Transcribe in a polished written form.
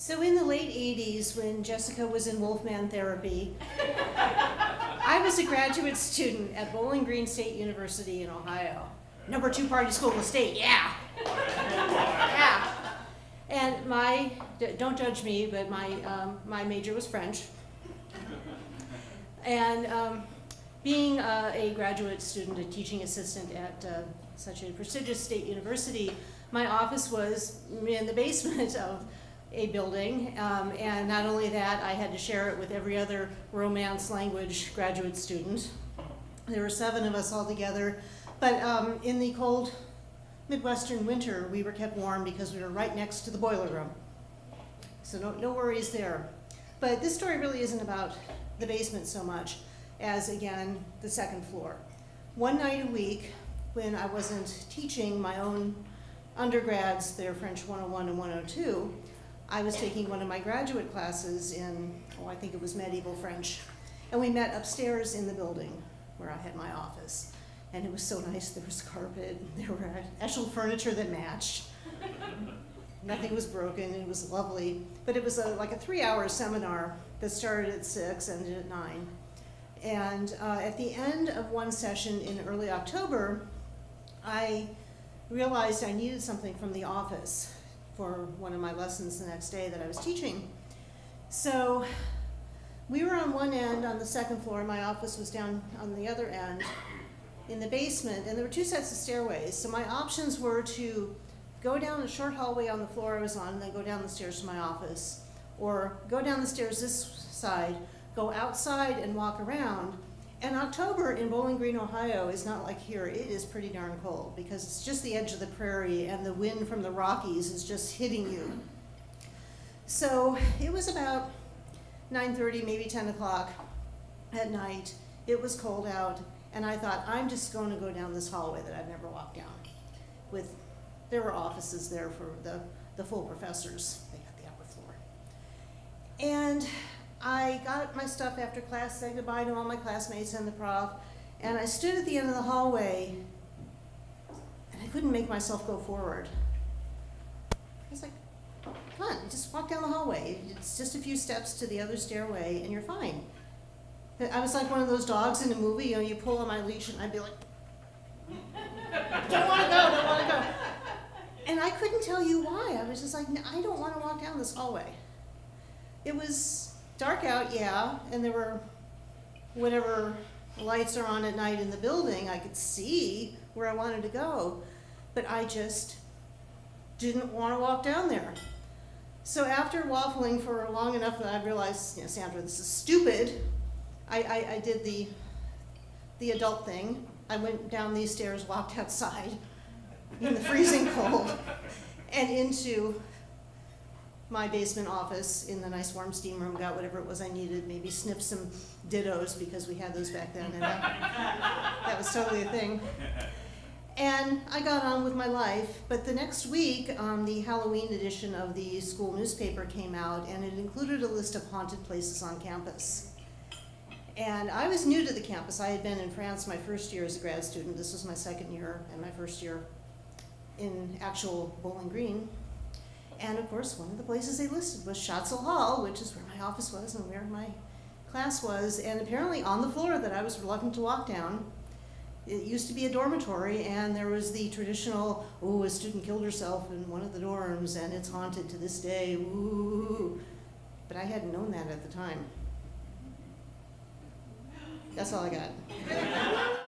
So in the late 80s, when Jessica was in Wolfman therapy, I was a graduate student at Bowling Green State University in Ohio. Number 2 party school in the state, yeah. Yeah. And don't judge me, but my major was French. And being a graduate student, a teaching assistant at such a prestigious state university, my office was in the basement of a building, and not only that, I had to share it with every other Romance language graduate student. There were 7 of us all together, but in the cold Midwestern winter, we were kept warm because we were right next to the boiler room. So no worries there. But this story really isn't about the basement so much as, again, the 2nd floor. One night a week, when I wasn't teaching my own undergrads their French 101 and 102, I was taking one of my graduate classes in, I think it was medieval French, and we met upstairs in the building where I had my office. And it was so nice. There was carpet, there were actual furniture that matched. Nothing was broken, it was lovely. But it was like a 3-hour seminar that started at 6, ended at 9. And at the end of one session in early October, I realized I needed something from the office for one of my lessons the next day that I was teaching. So we were on one end on the 2nd floor, my office was down on the other end in the basement, and there were 2 sets of stairways. So my options were to go down a short hallway on the floor I was on and then go down the stairs to my office, or go down the stairs this side, go outside and walk around. And October in Bowling Green, Ohio is not like here. It is pretty darn cold because it's just the edge of the prairie and the wind from the Rockies is just hitting you. So it was about 9:30, maybe 10 o'clock at night. It was cold out, and I thought, I'm just going to go down this hallway that I've never walked down. There were offices there for the full professors. They got the upper floor. And I got my stuff after class, said goodbye to all my classmates and the prof, and I stood at the end of the hallway, and I couldn't make myself go forward. I was like, come on, just walk down the hallway. It's just a few steps to the other stairway, and you're fine. I was like one of those dogs in a movie, you pull on my leash, and I'd be like, don't want to go. And I couldn't tell you why. I was just like, I don't want to walk down this hallway. It was dark out, yeah, and there were whatever lights are on at night in the building. I could see where I wanted to go, but I just didn't want to walk down there. So after waffling for long enough that I realized, Sandra, this is stupid, I did the adult thing. I went down these stairs, walked outside in the freezing cold, and into my basement office in the nice warm steam room, got whatever it was I needed, maybe sniffed some dittos because we had those back then, and that was totally a thing. And I got on with my life, but the next week, the Halloween edition of the school newspaper came out, and it included a list of haunted places on campus. And I was new to the campus. I had been in France my first year as a grad student. This was my 2nd year and my first year in actual Bowling Green. And of course, one of the places they listed was Schatzel Hall, which is where my office was and where my class was. And apparently on the floor that I was reluctant to walk down, it used to be a dormitory, and there was the traditional, a student killed herself in one of the dorms, and it's haunted to this day, ooh. But I hadn't known that at the time. That's all I got.